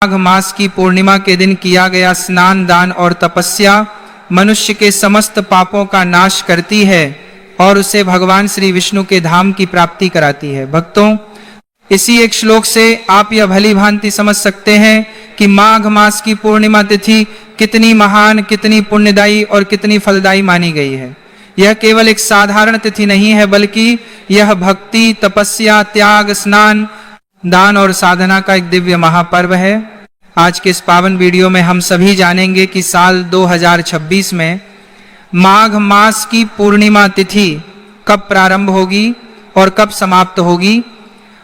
माघ मास की पूर्णिमा के दिन किया गया स्नान, दान और तपस्या मनुष्य के समस्त पापों का नाश करती है और उसे भगवान श्री विष्णु के धाम की प्राप्ति कराती है। भक्तों, इसी एक श्लोक से आप यह भली भांति समझ सकते हैं कि माघ मास की पूर्णिमा तिथि कितनी महान, कितनी पुण्यदायी और कितनी फलदायी मानी गई है। यह केवल एक साधारण तिथि नहीं है, बल्कि यह भक्ति, तपस्या, त्याग, स्नान, दान और साधना का एक दिव्य महापर्व है। आज के इस पावन वीडियो में हम सभी जानेंगे कि साल 2026 में माघ मास की पूर्णिमा तिथि कब प्रारंभ होगी और कब समाप्त होगी।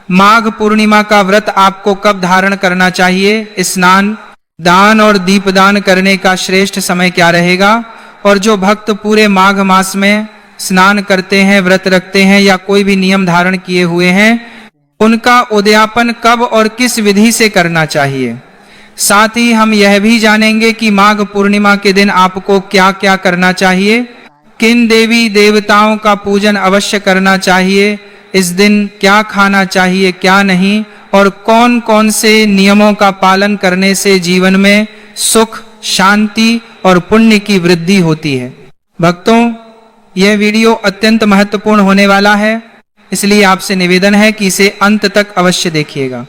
माघ पूर्णिमा का व्रत आपको कब धारण करना चाहिए, स्नान, दान और दीपदान करने का श्रेष्ठ समय क्या रहेगा, और जो भक्त पूरे माघ मास में स्नान करते हैं, व्रत रखते हैं या कोई भी नियम धारण किए हुए हैं, उनका उद्यापन कब और किस विधि से करना चाहिए। साथ ही हम यह भी जानेंगे कि माघ पूर्णिमा के दिन आपको क्या क्या करना चाहिए, किन देवी देवताओं का पूजन अवश्य करना चाहिए, इस दिन क्या खाना चाहिए, क्या नहीं, और कौन कौन से नियमों का पालन करने से जीवन में सुख, शांति और पुण्य की वृद्धि होती है। भक्तों, यह वीडियो अत्यंत महत्वपूर्ण होने वाला है, इसलिए आपसे निवेदन है कि इसे अंत तक अवश्य देखिएगा।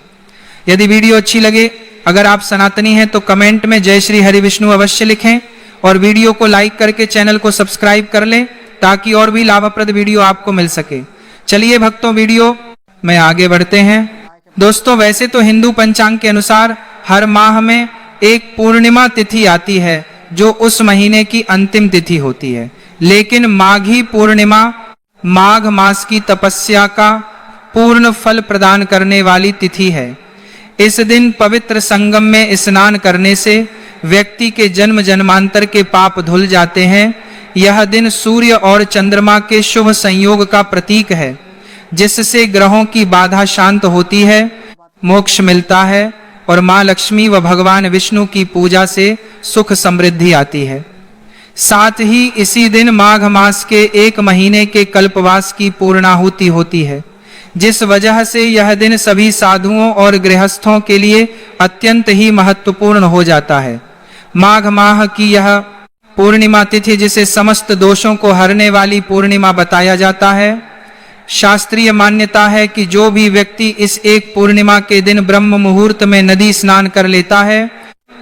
यदि वीडियो अच्छी लगे, अगर आप सनातनी हैं तो कमेंट में जय श्री हरि विष्णु अवश्य लिखें और वीडियो को लाइक करके चैनल को सब्सक्राइब कर लें ताकि और भी लाभप्रद वीडियो आपको मिल सके। चलिए भक्तों, वीडियो में आगे बढ़ते हैं। दोस्तों, वैसे तो हिंदू पंचांग के अनुसार हर माह में एक पूर्णिमा तिथि आती है जो उस महीने की अंतिम तिथि होती है, लेकिन माघी पूर्णिमा माघ मास की तपस्या का पूर्ण फल प्रदान करने वाली तिथि है। इस दिन पवित्र संगम में स्नान करने से व्यक्ति के जन्म जन्मांतर के पाप धुल जाते हैं। यह दिन सूर्य और चंद्रमा के शुभ संयोग का प्रतीक है, जिससे ग्रहों की बाधा शांत होती है, मोक्ष मिलता है और मां लक्ष्मी व भगवान विष्णु की पूजा से सुख समृद्धि आती है। साथ ही इसी दिन माघ मास के एक महीने के कल्पवास की पूर्णाहुति होती है, जिस वजह से यह दिन सभी साधुओं और गृहस्थों के लिए अत्यंत ही महत्वपूर्ण हो जाता है। माघ माह की यह पूर्णिमा तिथि, जिसे समस्त दोषों को हरने वाली पूर्णिमा बताया जाता है, शास्त्रीय मान्यता है कि जो भी व्यक्ति इस एक पूर्णिमा के दिन ब्रह्म मुहूर्त में नदी स्नान कर लेता है,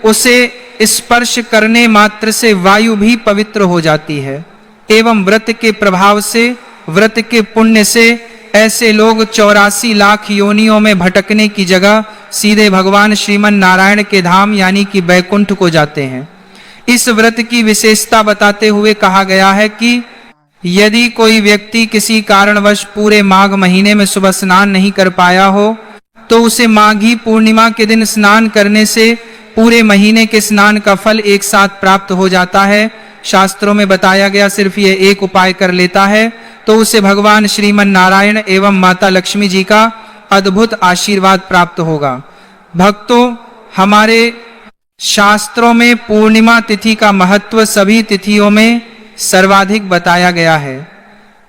उसे स्पर्श करने मात्र से वायु भी पवित्र हो जाती है एवं व्रत के प्रभाव से, व्रत के पुण्य से ऐसे लोग 84 लाख योनियों में भटकने की जगह सीधे भगवान श्रीमन नारायण के धाम यानी कि बैकुंठ को जाते हैं। इस व्रत की विशेषता बताते हुए कहा गया है कि यदि कोई व्यक्ति किसी कारणवश पूरे माघ महीने में सुबह स्नान नहीं कर पाया हो, तो उसे माघी पूर्णिमा के दिन स्नान करने से पूरे महीने के स्नान का फल एक साथ प्राप्त हो जाता है। शास्त्रों में बताया गया सिर्फ ये एक उपाय कर लेता है तो उसे भगवान श्रीमन नारायण एवं माता लक्ष्मी जी का अद्भुत आशीर्वाद प्राप्त होगा। भक्तों, हमारे शास्त्रों में पूर्णिमा तिथि का महत्व सभी तिथियों में सर्वाधिक बताया गया है।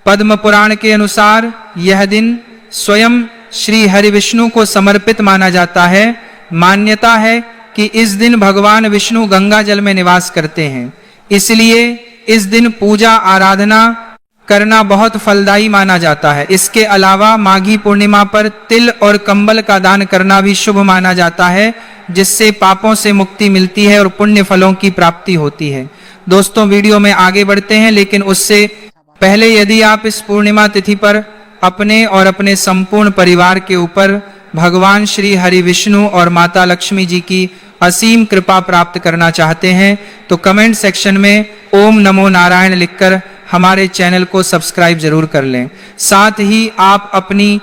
पद्म पुराण के अनुसार यह दिन स्वयं श्री हरि विष्णु को समर्पित माना जाता है। मान्यता है कि इस दिन भगवान विष्णु गंगा जल में निवास करते हैं, इसलिए इस दिन पूजा आराधना करना बहुत फलदायी माना जाता है। इसके अलावा माघी पूर्णिमा पर तिल और कंबल का दान करना भी शुभ माना जाता है, जिससे पापों से मुक्ति मिलती है और पुण्य फलों की प्राप्ति होती है। दोस्तों, वीडियो में आगे बढ़ते हैं, लेकिन उससे पहले यदि आप इस पूर्णिमा तिथि पर अपने और अपने संपूर्ण परिवार के ऊपर भगवान श्री हरि विष्णु और माता लक्ष्मी जी की असीम कृपा प्राप्त करना चाहते हैं तो कमेंट सेक्शन में ओम नमो नारायण लिखकर हमारे चैनल को सब्सक्राइब जरूर कर लें। साथ ही आप अपनी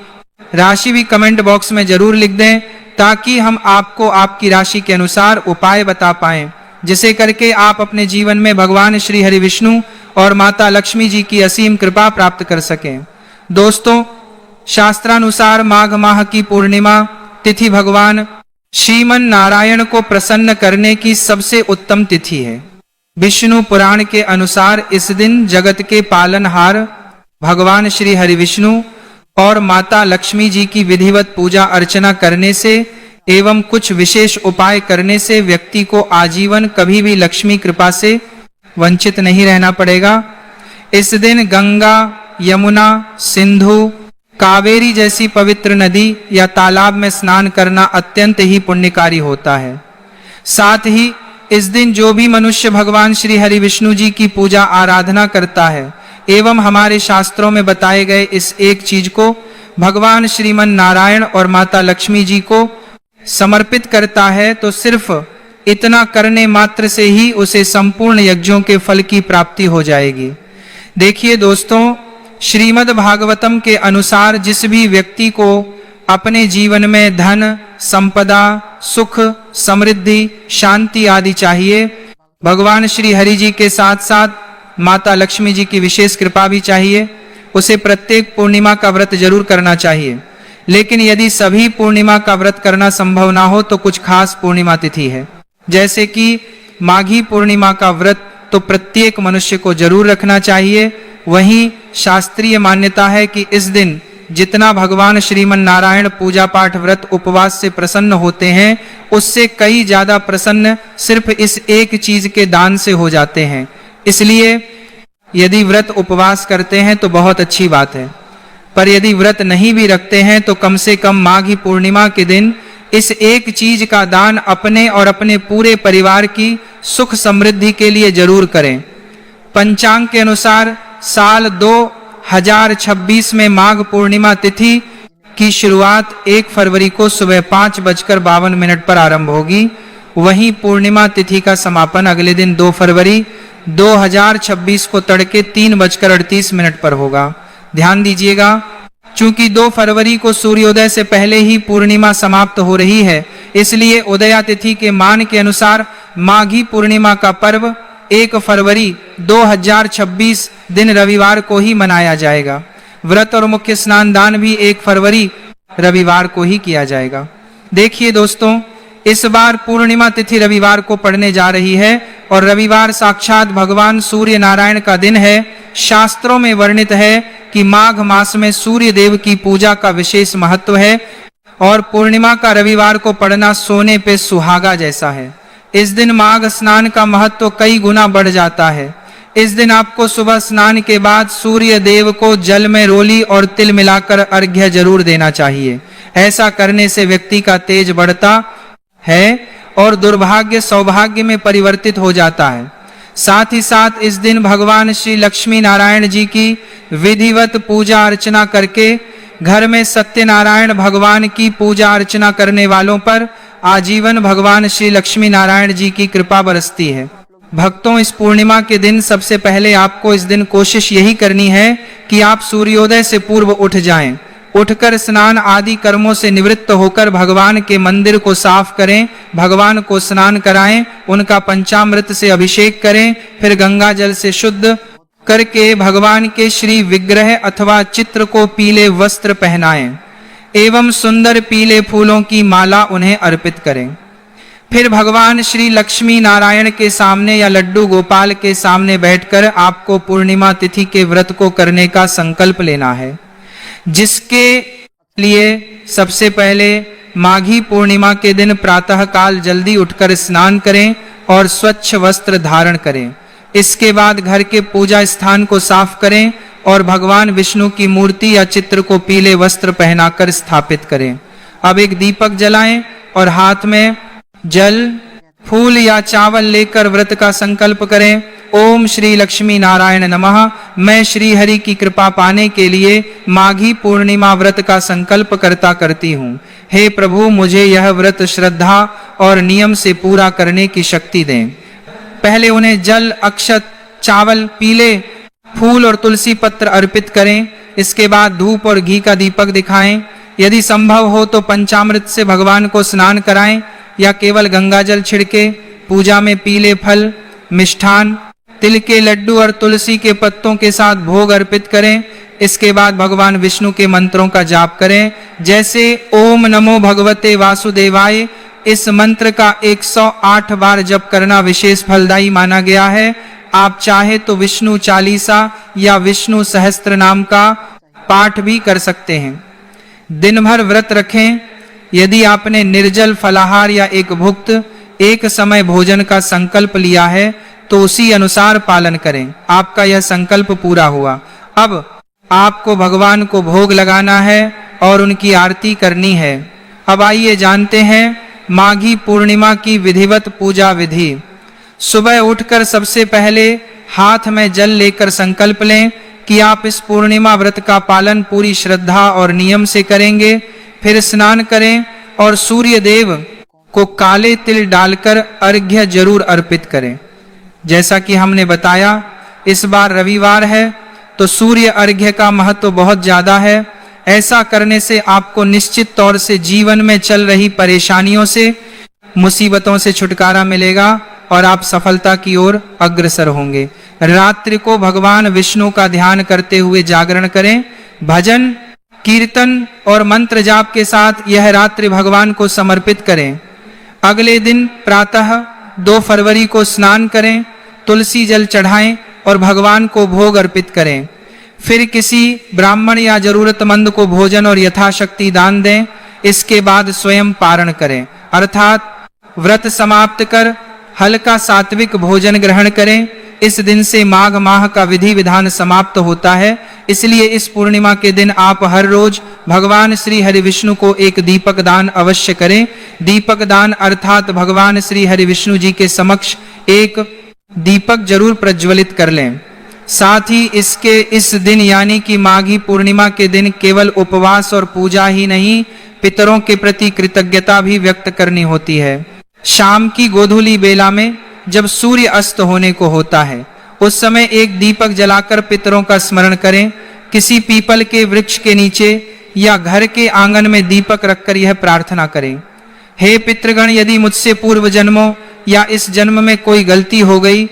राशि भी कमेंट बॉक्स में जरूर लिख दें ताकि हम आपको आपकी राशि के अनुसार उपाय बता पाएं, जिसे करके आप अपने जीवन में भगवान श्री हरि विष्णु और माता लक्ष्मी जी की असीम कृपा प्राप्त कर सकें। दोस्तों, शास्त्रानुसार माघ माह की पूर्णिमा तिथि भगवान श्रीमन नारायण को प्रसन्न करने की सबसे उत्तम तिथि है। विष्णु पुराण के अनुसार इस दिन जगत के पालनहार भगवान श्री हरि विष्णु और माता लक्ष्मी जी की विधिवत पूजा अर्चना करने से एवं कुछ विशेष उपाय करने से व्यक्ति को आजीवन कभी भी लक्ष्मी कृपा से वंचित नहीं रहना पड़ेगा। इस दिन गंगा, यमुना, सिंधु, कावेरी जैसी पवित्र नदी या तालाब में स्नान करना अत्यंत ही पुण्यकारी होता है। साथ ही इस दिन जो भी मनुष्य भगवान श्री हरि विष्णु जी की पूजा आराधना करता है एवं हमारे शास्त्रों में बताए गए इस एक चीज को भगवान श्रीमन नारायण और माता लक्ष्मी जी को समर्पित करता है, तो सिर्फ इतना करने मात्र से ही उसे संपूर्ण यज्ञों के फल की प्राप्ति हो जाएगी। देखिए दोस्तों, श्रीमद् भागवतम के अनुसार जिस भी व्यक्ति को अपने जीवन में धन, संपदा, सुख, समृद्धि, शांति आदि चाहिए, भगवान श्री हरि जी के साथ साथ माता लक्ष्मी जी की विशेष कृपा भी चाहिए, उसे प्रत्येक पूर्णिमा का व्रत जरूर करना चाहिए। लेकिन यदि सभी पूर्णिमा का व्रत करना संभव ना हो तो कुछ खास पूर्णिमा तिथि है, जैसे कि माघी पूर्णिमा का व्रत तो प्रत्येक मनुष्य को जरूर रखना चाहिए। वहीं शास्त्रीय मान्यता है कि इस दिन जितना भगवान श्रीमन नारायण पूजा पाठ व्रत उपवास से प्रसन्न होते हैं, उससे कई ज्यादा प्रसन्न सिर्फ इस एक चीज के दान से हो जाते हैं। इसलिए यदि व्रत उपवास करते हैं तो बहुत अच्छी बात है, पर यदि व्रत नहीं भी रखते हैं तो कम से कम माघी पूर्णिमा के दिन इस एक चीज का दान अपने और अपने पूरे परिवार की सुख समृद्धि के लिए जरूर करें। पंचांग के अनुसार साल 2026 में माघ पूर्णिमा तिथि की शुरुआत 1 फरवरी को सुबह 5:52 पर आरंभ होगी। वहीं पूर्णिमा तिथि का समापन अगले दिन 2 फरवरी 2026 को तड़के 3:38 पर होगा। ध्यान दीजिएगा, चूंकि 2 फरवरी को सूर्योदय से पहले ही पूर्णिमा समाप्त हो रही है, इसलिए उदया तिथि के मान के अनुसार माघी पूर्णिमा का पर्व 1 फरवरी 2026 दिन रविवार को ही मनाया जाएगा। व्रत और मुख्य स्नान दान भी 1 फरवरी रविवार को ही किया जाएगा। देखिए दोस्तों, इस बार पूर्णिमा तिथि रविवार को पड़ने जा रही है और रविवार साक्षात भगवान सूर्य नारायण का दिन है। शास्त्रों में वर्णित है कि माघ मास में सूर्य देव की पूजा का विशेष महत्व है और पूर्णिमा का रविवार को पड़ना सोने पे सुहागा जैसा है। इस दिन माघ स्नान का महत्व कई गुना बढ़ जाता है। इस दिन आपको सुबह स्नान के बाद सूर्य देव को जल में रोली और तिल मिलाकर अर्घ्य जरूर देना चाहिए। ऐसा करने से व्यक्ति का तेज बढ़ता है और दुर्भाग्य सौभाग्य में परिवर्तित हो जाता है। साथ ही साथ इस दिन भगवान श्री लक्ष्मी नारायण जी की विधिवत पूजा अर्चना करके घर में सत्यनारायण भगवान की पूजा अर्चना करने वालों पर आजीवन भगवान श्री लक्ष्मी नारायण जी की कृपा बरसती है। भक्तों, इस पूर्णिमा के दिन सबसे पहले आपको इस दिन कोशिश यही करनी है कि आप सूर्योदय से पूर्व उठ जाएं। उठकर स्नान आदि कर्मों से निवृत्त होकर भगवान के मंदिर को साफ करें, भगवान को स्नान कराएं, उनका पंचामृत से अभिषेक करें, फिर गंगा जल से शुद्ध करके भगवान के श्री विग्रह अथवा चित्र को पीले वस्त्र पहनाएं एवं सुंदर पीले फूलों की माला उन्हें अर्पित करें। फिर भगवान श्री लक्ष्मी नारायण के सामने या लड्डू गोपाल के सामने बैठकर आपको पूर्णिमा तिथि के व्रत को करने का संकल्प लेना है, जिसके लिए सबसे पहले माघी पूर्णिमा के दिन प्रातः काल जल्दी उठकर स्नान करें और स्वच्छ वस्त्र धारण करें। इसके बाद घर के पूजा स्थान को साफ करें और भगवान विष्णु की मूर्ति या चित्र को पीले वस्त्र पहनाकर स्थापित करें। अब एक दीपक जलाएं और हाथ में जल, फूल या चावल लेकर व्रत का संकल्प करें। ओम श्री लक्ष्मी नारायण नमः। मैं श्री हरि की कृपा पाने के लिए माघी पूर्णिमा व्रत का संकल्प करती हूँ। हे प्रभु, मुझे यह व्रत श्रद्धा और नियम से पूरा करने की शक्ति दें। पहले उन्हें जल, अक्षत, चावल, पीले फूल और तुलसी पत्र अर्पित करें। इसके बाद धूप और घी का दीपक दिखाएं। यदि संभव हो तो पंचामृत से भगवान को स्नान कराएं या केवल गंगाजल छिड़के पूजा में पीले फल, मिष्ठान, तिल के लड्डू और तुलसी के पत्तों के साथ भोग अर्पित करें। इसके बाद भगवान विष्णु के मंत्रों का जाप करें, जैसे ओम नमो भगवते वासुदेवाय। इस मंत्र का 108 बार जप करना विशेष फलदायी माना गया है। आप चाहे तो विष्णु चालीसा या विष्णु सहस्त्र नाम का पाठ भी कर सकते हैं। दिन भर व्रत रखें यदि आपने निर्जल फलाहार या एक भुक्त एक समय भोजन का संकल्प लिया है तो उसी अनुसार पालन करें। आपका यह संकल्प पूरा हुआ। अब आपको भगवान को भोग लगाना है और उनकी आरती करनी है। अब आइए जानते हैं माघी पूर्णिमा की विधिवत पूजा विधि। सुबह उठकर सबसे पहले हाथ में जल लेकर संकल्प लें कि आप इस पूर्णिमा व्रत का पालन पूरी श्रद्धा और नियम से करेंगे। फिर स्नान करें और सूर्य देव को काले तिल डालकर अर्घ्य जरूर अर्पित करें। जैसा कि हमने बताया इस बार रविवार है तो सूर्य अर्घ्य का महत्व बहुत ज्यादा है। ऐसा करने से आपको निश्चित तौर से जीवन में चल रही परेशानियों से, मुसीबतों से छुटकारा मिलेगा और आप सफलता की ओर अग्रसर होंगे। रात्रि को भगवान विष्णु का ध्यान करते हुए जागरण करें। भजन, कीर्तन और मंत्र जाप के साथ यह रात्रि भगवान को समर्पित करें। अगले दिन प्रातः 2 फरवरी को स्नान करें, तुलसी जल चढ़ाएं और भगवान को भोग अर्पित करें। फिर किसी ब्राह्मण या जरूरतमंद को भोजन और यथाशक्ति दान दें। इसके बाद स्वयं पारण करें, अर्थात व्रत समाप्त कर हल्का सात्विक भोजन ग्रहण करें। इस दिन से माघ माह का विधि विधान समाप्त होता है। इसलिए इस पूर्णिमा के दिन आप हर रोज भगवान श्री हरि विष्णु को एक दीपक दान अवश्य करें। दीपक दान अर्थात भगवान श्री हरि विष्णु जी के समक्ष एक दीपक जरूर प्रज्वलित कर लें। साथ ही इस दिन यानी कि माघी पूर्णिमा के दिन केवल उपवास और पूजा ही नहीं, पितरों के प्रति कृतज्ञता भी व्यक्त करनी होती है। शाम की गोधूली बेला में जब सूर्य अस्त होने को होता है उस समय एक दीपक जलाकर पितरों का स्मरण करें। किसी पीपल के वृक्ष के नीचे या घर के आंगन में दीपक रखकर यह प्रार्थना करें, हे पितृगण, यदि मुझसे पूर्व जन्मों या इस जन्म में कोई गलती हो गई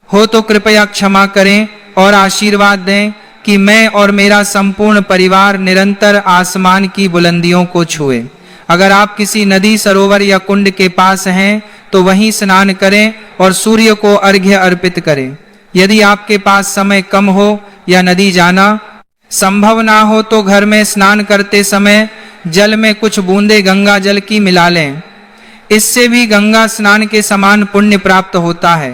हो तो कृपया क्षमा करें और आशीर्वाद दें कि मैं और मेरा संपूर्ण परिवार निरंतर आसमान की बुलंदियों को छुए। अगर आप किसी नदी, सरोवर या कुंड के पास हैं तो वहीं स्नान करें और सूर्य को अर्घ्य अर्पित करें। यदि आपके पास समय कम हो या नदी जाना संभव ना हो तो घर में स्नान करते समय जल में कुछ बूंदे गंगा जल की मिला लें। इससे भी गंगा स्नान के समान पुण्य प्राप्त होता है।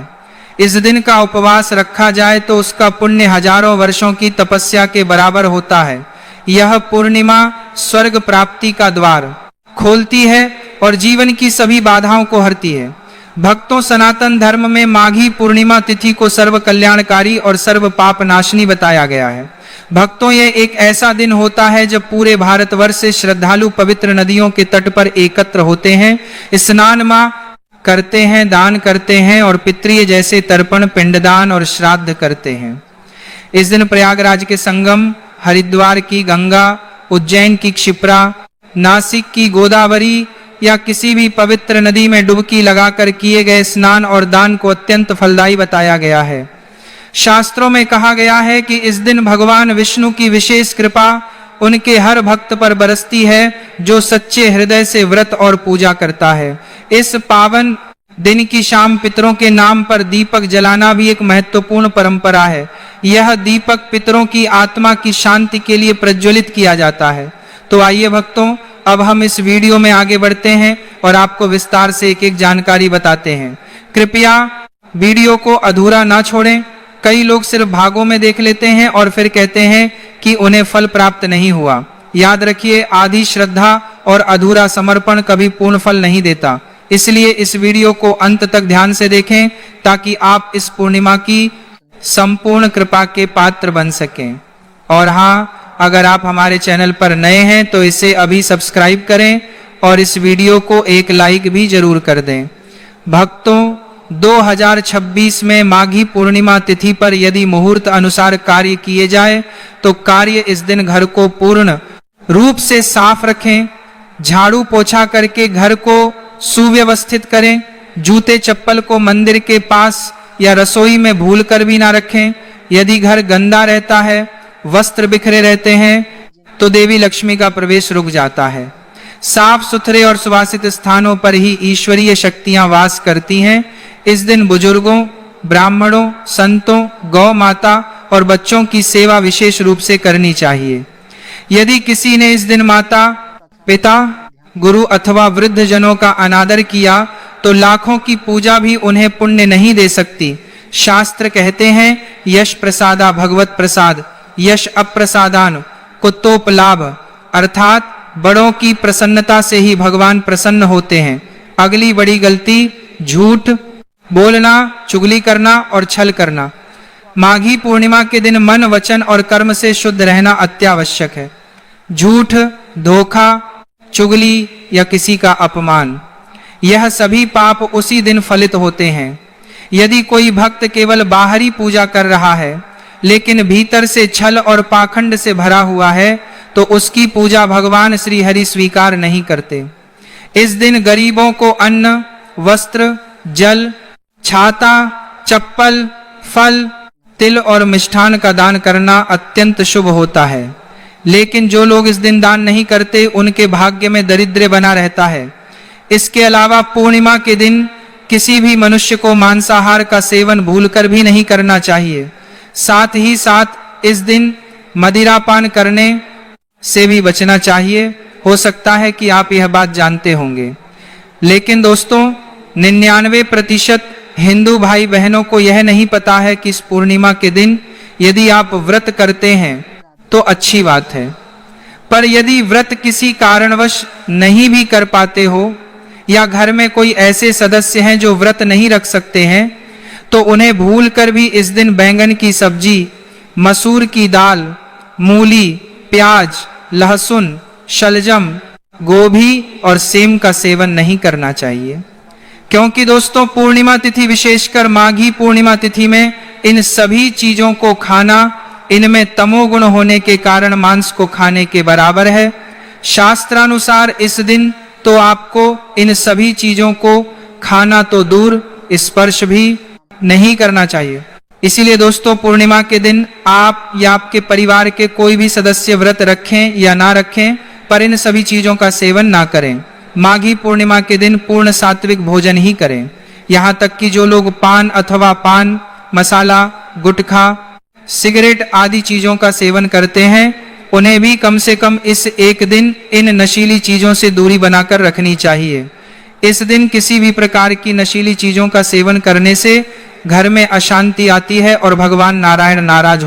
इस दिन का उपवास रखा जाए तो उसका पुण्य हजारों वर्षों की तपस्या के बराबर होता है। यह पूर्णिमा स्वर्ग प्राप्ति का द्वार खोलती है और जीवन की सभी बाधाओं को हरती है। भक्तों, सनातन धर्म में माघी पूर्णिमा तिथि को सर्व कल्याणकारी और सर्व पाप नाशनी बताया गया है। भक्तों, यह एक ऐसा दिन होता है जब पूरे भारतवर्ष से श्रद्धालु पवित्र नदियों के तट पर एकत्र होते हैं, स्नान करते हैं, दान करते हैं और पितृय जैसे तर्पण, पिंडदान और श्राद्ध करते हैं। इस दिन प्रयागराज के संगम, हरिद्वार की गंगा, उज्जैन की क्षिप्रा, नासिक की गोदावरी या किसी भी पवित्र नदी में डुबकी लगाकर किए गए स्नान और दान को अत्यंत फलदायी बताया गया है। शास्त्रों में कहा गया है कि इस दिन भगवान विष्णु की विशेष कृपा उनके हर भक्त पर बरसती है जो सच्चे हृदय से व्रत और पूजा करता है। इस पावन दिन की शाम पितरों के नाम पर दीपक जलाना भी एक महत्वपूर्ण परंपरा है। यह दीपक पितरों की आत्मा की शांति के लिए प्रज्वलित किया जाता है। तो आइए भक्तों, अब हम इस वीडियो में आगे बढ़ते हैं और आपको विस्तार से एक एक जानकारी बताते हैं। कृपया वीडियो को अधूरा ना छोड़ें। कई लोग सिर्फ भागों में देख लेते हैं और फिर कहते हैं कि उन्हें फल प्राप्त नहीं हुआ। याद रखिए, आधी श्रद्धा और अधूरा समर्पण कभी पूर्ण फल नहीं देता। इसलिए इस वीडियो को अंत तक ध्यान से देखें ताकि आप इस पूर्णिमा की संपूर्ण कृपा के पात्र बन सकें। और हाँ, अगर आप हमारे चैनल पर नए हैं तो इसे अभी सब्सक्राइब करें और इस वीडियो को एक लाइक भी जरूर कर दें। भक्तों, 2026 में माघी पूर्णिमा तिथि पर यदि मुहूर्त अनुसार कार्य किए जाए तो कार्य इस दिन घर को पूर्ण रूप से साफ रखें। झाड़ू पोछा करके घर को सुव्यवस्थित करें। जूते चप्पल को मंदिर के पास या रसोई में भूल कर भी ना रखें। यदि घर गंदा रहता है, वस्त्र बिखरे रहते हैं तो देवी लक्ष्मी का प्रवेश रुक जाता है। साफ सुथरे और सुवासित स्थानों पर ही ईश्वरीय शक्तियां वास करती हैं। इस दिन बुजुर्गों, ब्राह्मणों, संतों, गौ माता और बच्चों की सेवा विशेष रूप से करनी चाहिए। यदि किसी ने इस दिन माता, पिता गुरु अथवा वृद्ध जनों का अनादर किया तो लाखों की पूजा भी उन्हें पुण्य नहीं दे सकती। शास्त्र कहते हैं यश प्रसादा भगवत प्रसाद, यश अप्रसादान कुतोपलाभ, अर्थात बड़ों की प्रसन्नता से ही भगवान प्रसन्न होते हैं। अगली बड़ी गलती झूठ बोलना, चुगली करना और छल करना। माघी पूर्णिमा के दिन मन, वचन और कर्म से शुद्ध रहना अत्यावश्यक है। झूठ, धोखा, चुगली या किसी का अपमान, यह सभी पाप उसी दिन फलित होते हैं। यदि कोई भक्त केवल बाहरी पूजा कर रहा है लेकिन भीतर से छल और पाखंड से भरा हुआ है तो उसकी पूजा भगवान श्री हरि स्वीकार नहीं करते। इस दिन गरीबों को अन्न, वस्त्र, जल, छाता, चप्पल, फल, तिल और मिष्ठान का दान करना अत्यंत शुभ होता है। लेकिन जो लोग इस दिन दान नहीं करते उनके भाग्य में दरिद्र बना रहता है। इसके अलावा पूर्णिमा के दिन किसी भी मनुष्य को मांसाहार का सेवन भूलकर भी नहीं करना चाहिए। साथ ही साथ इस दिन मदिरापान करने से भी बचना चाहिए। हो सकता है कि आप यह बात जानते होंगे, लेकिन दोस्तों 99% हिंदू भाई बहनों को यह नहीं पता है कि इस पूर्णिमा के दिन यदि आप व्रत करते हैं तो अच्छी बात है, पर यदि व्रत किसी कारणवश नहीं भी कर पाते हो या घर में कोई ऐसे सदस्य हैं जो व्रत नहीं रख सकते हैं तो उन्हें भूलकर भी इस दिन बैंगन की सब्जी, मसूर की दाल, मूली, प्याज, लहसुन, शलजम, गोभी और सेम का सेवन नहीं करना चाहिए। क्योंकि दोस्तों पूर्णिमा तिथि, विशेषकर माघी पूर्णिमा तिथि में इन सभी चीजों को खाना इनमें तमोगुण होने के कारण मांस को खाने के बराबर है। शास्त्रानुसार इस दिन तो आपको इन सभी चीजों को खाना तो दूर, स्पर्श भी नहीं करना चाहिए। इसीलिए दोस्तों पूर्णिमा के दिन आप या आपके परिवार के कोई भी सदस्य व्रत रखें या ना रखें, पर इन सभी चीजों का सेवन ना करें। माघी पूर्णिमा के दिन पूर्ण सात्विक भोजन ही करें। यहाँ तक कि जो लोग पान अथवा पान मसाला, गुटखा, सिगरेट आदि चीजों का सेवन करते हैं उन्हें भी कम से कम इस एक दिन इन नशीली चीजों से दूरी बनाकर रखनी चाहिए। इस दिन किसी भी प्रकार की नशीली चीजों का सेवन करने से घर में अशांति आती है और भगवान नारायण नाराज